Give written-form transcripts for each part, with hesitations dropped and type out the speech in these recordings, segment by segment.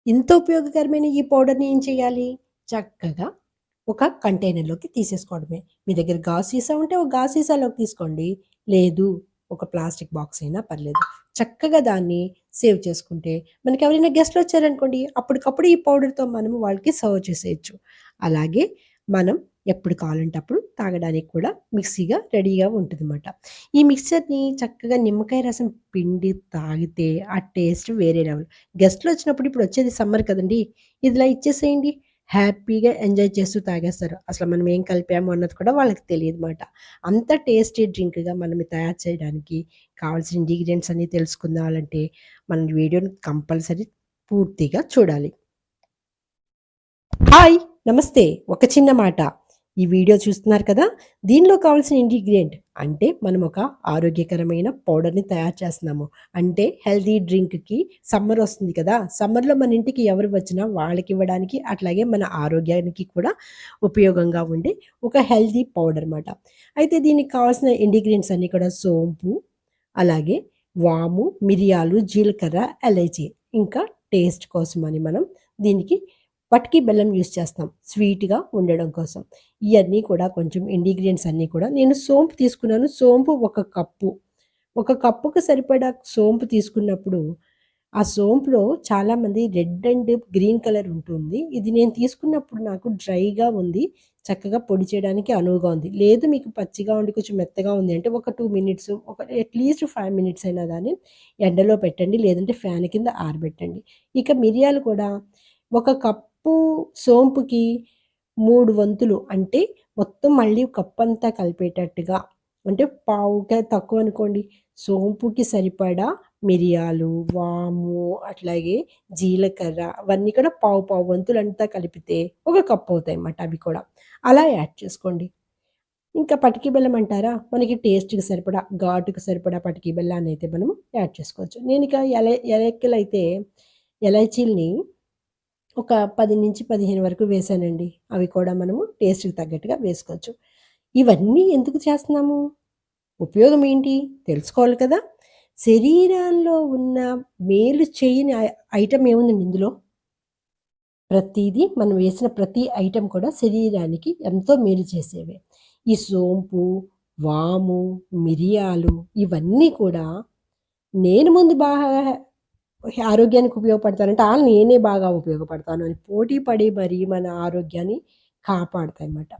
ఇంత ఉపయోగకరమైన ఈ పౌడర్‌ని ఏం చేయాలి? చక్కగా ఒక కంటైనర్‌లోకి తీసేసుకోవడమే. మీ దగ్గర గాజు సీసా ఉంటే ఒక గాజు సీసాలోకి తీసుకోండి. లేదు ఒక ప్లాస్టిక్ బాక్స్ అయినా పర్లేదు. చక్కగా దాన్ని సేవ్ చేసుకుంటే మనకెవరైనా గెస్ట్‌లొచ్చారనుకోండి అప్పటికప్పుడు ఈ పౌడర్‌తో మనము వాళ్ళకి సర్వ్ చేసేయొచ్చు. అలాగే మనం ఎప్పుడు కావాలంటే అప్పుడు తాగడానికి కూడా మిక్సీగా రెడీగా ఉంటదన్నమాట. ఈ మిక్స్చర్‌ని చక్కగా నిమ్మకాయ రసం పిండి తాగితే ఆ టేస్ట్ వేరే లెవెల్. గెస్ట్‌లొచ్చినప్పుడు ఇప్పుడొచ్చేది సమ్మర్ కదండీ! ఇదిలా ఇచ్చేసేయండి. హ్యాపీగా ఎంజాయ్ చేస్తూ తాగేస్తారు. అసలు మనం ఏం కలిపాము అన్నది కూడా వాళ్ళకి తెలీదుమాట. అంత టేస్టీ డ్రింక్‌గా మనం తయారు చేయడానికి కావాల్సిన ఇంగ్రీడియెంట్స్ అన్నీ తెలుసుకుందాలంటే మన వీడియోని కంపల్సరీ పూర్తిగా చూడాలి. హాయ్! నమస్తే. ఒక చిన్న మాట. ఈ వీడియో చూస్తున్నారు కదా! దీనిలో కావాల్సిన ఇంగ్రీడియెంట్ అంటే మనం ఒక ఆరోగ్యకరమైన పౌడర్‌ని తయారు చేస్తున్నాము. అంటే హెల్తీ డ్రింక్‌కి సమ్మర్ వస్తుంది కదా! సమ్మర్‌లో మన ఇంటికి ఎవరు వచ్చినా వాళ్ళకివ్వడానికి అట్లాగే మన ఆరోగ్యానికి కూడా ఉపయోగంగా ఉండే ఒక హెల్తీ పౌడర్ మాట. అయితే దీనికి కావాల్సిన ఇంగ్రీడియెంట్స్ అన్నీ కూడా సోంపు, అలాగే వాము, మిరియాలు, జీలకర్ర, ఎలైచి ఇంకా టేస్ట్ కోసమని మనం దీనికి పటికి బెల్లం యూజ్ చేస్తాం. స్వీట్‌గా ఉండడం కోసం. ఇయన్నీ కూడా కొంచెం ఇంగ్రీడియెంట్స్ అన్నీ కూడా నేను సోంపు తీసుకున్నాను. సోంపు ఒక కప్పు. ఒక కప్పుకి సరిపడా సోంపు తీసుకున్నప్పుడు, ఆ సోంపులో చాలామంది రెడ్ అండ్ గ్రీన్ కలర్ ఉంటుంది. ఇది నేను తీసుకున్నప్పుడు నాకు డ్రైగా ఉంది. చక్కగా పొడి చేయడానికి అనువుగా ఉంది. లేదు మీకు పచ్చిగా ఉండి కొంచెం మెత్తగా ఉంది అంటే ఒక 2 మినిట్స్ ఒక అట్‌లీస్ట్ 5 మినిట్స్ అయినా దాన్ని ఎండలో పెట్టండి. లేదంటే ఫ్యాన్ కింద ఆరబెట్టండి. ఇక మిరియాలు కూడా ఒక కప్పు సోంపుకి 3 వంతులు అంటే మొత్తం మళ్ళీ కప్పంతా కలిపేటట్టుగా అంటే పావుకే తక్కువనుకోండి. సోంపుకి సరిపడా మిరియాలు, వాము, అట్లాగే జీలకర్ర అవన్నీ కూడా పావు వంతులంతా కలిపితే ఒక కప్ అవుతాయన్నమాట అవి కూడా. అలా యాడ్ చేసుకోండి. ఇంకా పటికి బెల్లం అంటారా? మనకి టేస్ట్‌కి సరిపడా, ఘాటుకి సరిపడా పటికి బెల్లాన్నయితే మనము యాడ్ చేసుకోవచ్చు. నేనిక యాలకులైతే ఎలైచీలని ఒక 10-15 వరకు వేశానండి. అవి కూడా మనము టేస్ట్‌కి తగ్గట్టుగా వేసుకోవచ్చు. ఇవన్నీ ఎందుకు చేస్తున్నాము? ఉపయోగం ఏంటి? తెలుసుకోవాలి కదా! శరీరాల్లో ఉన్న మేలు చేయని ఐటెమ్ ఏముందండి ఇందులో? ప్రతీదీ మనం వేసిన ప్రతి ఐటెమ్ కూడా శరీరానికి ఎంతో మేలు చేసేవే. ఈ సోంపు, వాము, మిరియాలు ఇవన్నీ కూడా నేను ముందు బాగా ఆరోగ్యానికి ఉపయోగపడతానంటే, నేనే బాగా ఉపయోగపడతాను అని పోటీ పడి మరీ మన ఆరోగ్యాన్ని కాపాడతాయన్నమాట.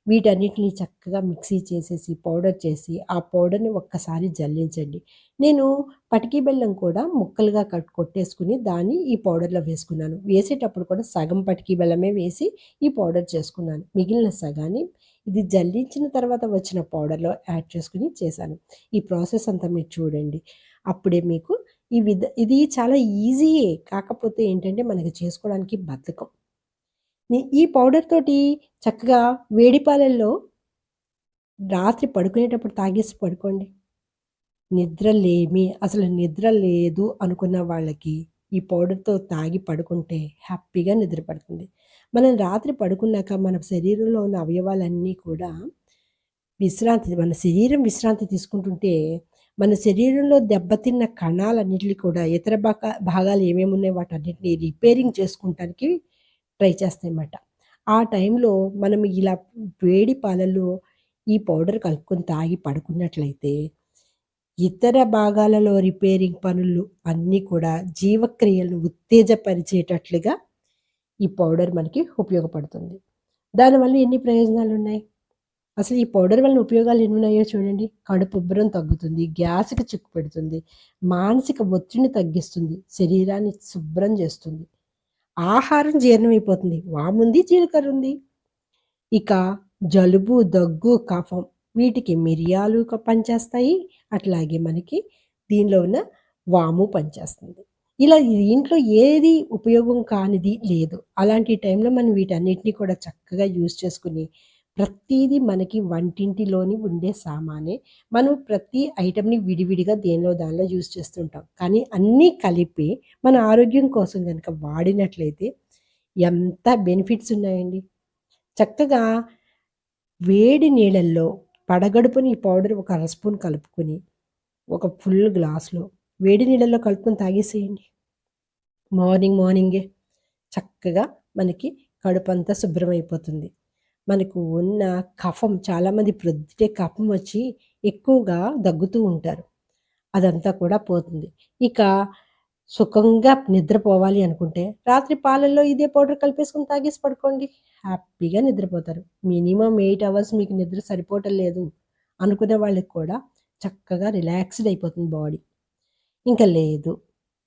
వీటన్నిటిని చక్కగా మిక్సీ చేసేసి, పౌడర్ చేసి, ఆ పౌడర్‌ని ఒక్కసారి జల్లించండి. నేను పటికి బెల్లం కూడా ముక్కలుగా కొట్టేసుకొని దాన్ని ఈ పౌడర్‌లో వేసుకున్నాను. వేసేటప్పుడు కూడా సగం పటికి బెల్లమే వేసి ఈ పౌడర్ చేసుకున్నాను. మిగిలిన సగాన్ని ఇది జల్లించిన తర్వాత వచ్చిన పౌడర్‌లో యాడ్ చేసుకొని చేశాను. ఈ ప్రాసెస్ అంతా మీరు చూడండి. అప్పుడే మీకు ఇది చాలా ఈజీయే. కాకపోతే ఏంటంటే మనకి చేసుకోవడానికి బద్ధకం. ఈ పౌడర్ తోటి చక్కగా వేడి పాలల్లో రాత్రి పడుకునేటప్పుడు తాగేసి పడుకోండి. అసలు నిద్ర లేదు అనుకున్న వాళ్ళకి ఈ పౌడర్‌తో తాగి పడుకుంటే హ్యాపీగా నిద్ర పడుతుంది. మనం రాత్రి పడుకున్నాక మన శరీరంలో ఉన్న అవయవాలన్నీ కూడా మన శరీరం విశ్రాంతి తీసుకుంటుంటే, మన శరీరంలో దెబ్బతిన్న కణాలన్నిటిని కూడా ఇతర భాగాలు ఏమేమున్నాయో వాటన్నిటిని రిపేరింగ్ చేసుకుంటానికి ట్రై చేస్తాయన్నమాట. ఆ టైంలో మనం ఇలా వేడి పాలల్లో ఈ పౌడర్ కలుపుకొని తాగి పడుకున్నట్లయితే, ఇతర భాగాలలో రిపేరింగ్ పనులు అన్నీ కూడా జీవక్రియలను ఉత్తేజపరిచేటట్లుగా ఈ పౌడర్ మనకి ఉపయోగపడుతుంది. దానివల్ల ఎన్ని ప్రయోజనాలున్నాయి? అసలు ఈ పౌడర్ వలన ఉపయోగాలు ఎన్నున్నాయో చూడండి. కడుపుబ్బరం తగ్గుతుంది, గ్యాస్‌కి చిక్కు పెడుతుంది, మానసిక ఒత్తిడిని తగ్గిస్తుంది, శరీరాన్ని శుభ్రం చేస్తుంది, ఆహారం జీర్ణమైపోతుంది. వాముంది, జీలకర్రుంది. ఇక జలుబు, దగ్గు, కఫం వీటికి మిరియాలు పనిచేస్తాయి. అట్లాగే మనకి దీనిలో ఉన్న వాము పనిచేస్తుంది. ఇలా దీంట్లో ఏది ఉపయోగం కానిది లేదు. అలాంటి టైంలో మనం వీటన్నిటిని కూడా చక్కగా యూజ్ చేసుకొని, ప్రతీదీ మనకి వంటింటిలోని ఉండే సామానే. మనం ప్రతి ఐటెమ్‌ని విడివిడిగా దేనిలో దానిలో యూజ్ చేస్తుంటాం. కానీ అన్నీ కలిపి మన ఆరోగ్యం కోసం గనక వాడినట్లయితే ఎంత బెనిఫిట్స్ ఉన్నాయండి. చక్కగా వేడి నీళ్ళల్లో పడగడుపున ఈ పౌడర్ ఒక అర స్పూన్ కలుపుకొని, ఒక ఫుల్ గ్లాస్‌లో వేడి నీళ్ళల్లో కలుపుకొని తాగేసేయండి. మార్నింగే. చక్కగా మనకి కడుపంతా శుభ్రమైపోతుంది. మనకు ఉన్న కఫం చాలామంది ప్రొద్దుటే కఫం వచ్చి ఎక్కువగా దగ్గుతూ ఉంటారు. అదంతా కూడా పోతుంది. ఇక సుఖంగా నిద్రపోవాలి అనుకుంటే రాత్రి పాలల్లో ఇదే పౌడర్ కలిపేసుకొని తాగేసి పడుకోండి. హ్యాపీగా నిద్రపోతారు. మినిమమ్ 8 అవర్స్ మీకు నిద్ర సరిపోవటం లేదు అనుకునే వాళ్ళకి కూడా చక్కగా రిలాక్స్‌డ్ అయిపోతుంది బాడీ. ఇంక లేదు,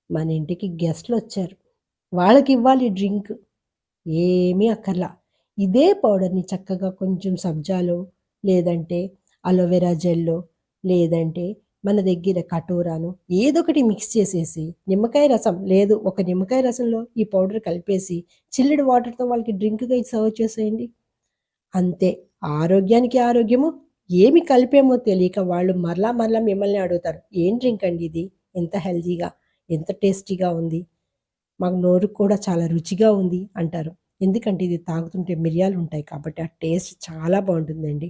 మన ఇంటికి గెస్ట్‌లొచ్చారు. వాళ్ళకివ్వాలి డ్రింక్. ఏమీ అక్కర్లా. ఇదే పౌడర్‌ని చక్కగా కొంచెం సబ్జాలో, లేదంటే అలోవెరా జెల్లో, లేదంటే మన దగ్గర కటోరానో ఏదోకటి మిక్స్ చేసేసి, నిమ్మకాయ రసం లేదు, ఒక నిమ్మకాయ రసంలో ఈ పౌడర్ కలిపేసి చిల్లుడు వాటర్‌తో వాళ్ళకి డ్రింక్‌గా సర్వ్ చేసేయండి. అంతే. ఆరోగ్యానికి ఆరోగ్యము. ఏమి కలిపామో తెలియక వాళ్ళు మరలా మరలా మిమ్మల్ని అడుగుతారు. "ఏం డ్రింక్ అండి ఇది? ఎంత హెల్తీగా, ఎంత టేస్టీగా ఉంది. మాకు నోరుకి కూడా చాలా రుచిగా ఉంది" అంటారు. ఎందుకంటే ఇది తాగుతుంటే మిరియాలుంటాయి కాబట్టి ఆ టేస్ట్ చాలా బావుంటుందండి.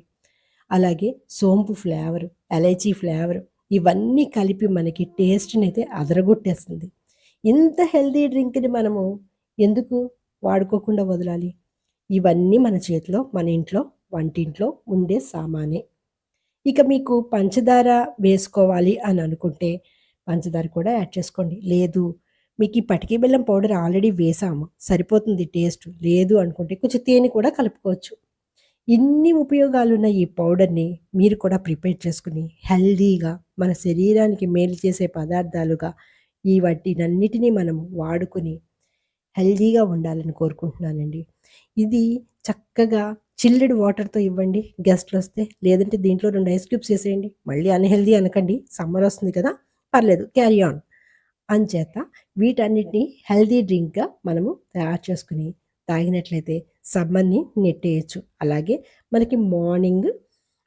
అలాగే సోంపు ఫ్లేవరు, ఎలైచీ ఫ్లేవరు ఇవన్నీ కలిపి మనకి టేస్ట్‌నైతే అదరగొట్టేస్తుంది. ఇంత హెల్తీ డ్రింక్‌ని మనము ఎందుకు వాడుకోకుండా వదలాలి? ఇవన్నీ మన చేతిలో, మన ఇంట్లో, వంటింట్లో ఉండే సామానే. ఇక మీకు పంచదార వేసుకోవాలి అని అనుకుంటే, పంచదార కూడా యాడ్ చేసుకోండి. లేదు, మీకు ఈ పటిక బెల్లం పౌడర్ ఆల్రెడీ వేసాము, సరిపోతుంది టేస్ట్. లేదు అనుకుంటే కొంచెం తేనె కూడా కలుపుకోవచ్చు. ఇన్ని ఉపయోగాలున్న ఈ పౌడర్‌ని మీరు కూడా ప్రిపేర్ చేసుకొని, హెల్తీగా మన శరీరానికి మేలు చేసే పదార్థాలుగా ఈ వాటినన్నిటిని మనం వాడుకొని హెల్తీగా ఉండాలని కోరుకుంటున్నానండి. ఇది చక్కగా చిల్లుడు వాటర్‌తో ఇవ్వండి గెస్ట్‌లొస్తే. లేదంటే దీంట్లో 2 ఐస్ క్యూబ్స్ ఏసేయండి. మళ్ళీ అన్‌హెల్తీ అనకండి. సమ్మర్ వస్తుంది కదా! పర్లేదు, క్యారీ ఆన్. అంచేత వీటన్నిటిని హెల్తీ డ్రింక్‌గా మనము తయారు చేసుకొని తాగినట్లయితే సమ్మర్‌ని నెట్టేయొచ్చు. అలాగే మనకి మార్నింగ్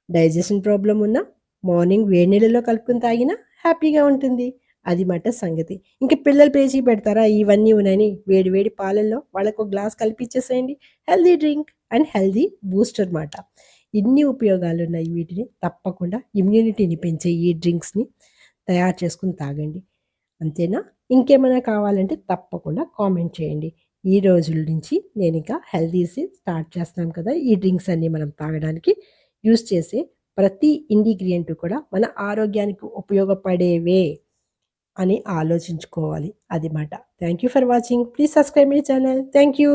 డైజెషన్ ప్రాబ్లమ్ ఉన్నా మార్నింగ్ వేడి నీళ్ళలో కలుపుకొని తాగినా హ్యాపీగా ఉంటుంది. అది మాట సంగతి. ఇంక పిల్లలు పేచీ పెడతారా ఇవన్నీ ఉన్నాయని వేడి వేడి పాలల్లో వాళ్ళకో గ్లాస్ కలిపిచ్చేసేయండి. Healthy drink and healthy booster మాట. ఇన్ని ఉపయోగాలున్నాయి వీటిని తప్పకుండా ఇమ్యూనిటీని పెంచే ఈ డ్రింక్స్‌ని తయారు చేసుకొని తాగండి. అంతేనా? ఇంకేమైనా కావాలంటే తప్పకుండా కామెంట్ చేయండి. ఈ రోజుల నుంచి నేనింక హెల్తీసి స్టార్ట్ చేస్తున్నాను కదా! ఈ డ్రింక్స్ అన్నీ మనం తాగడానికి యూజ్ చేసే ప్రతి ఇంగ్రీడియెంట్ కూడా మన ఆరోగ్యానికి ఉపయోగపడేవే అని ఆలోచించుకోవాలి. అది మాట. Thank you for watching. Please subscribe my channel. Thank you.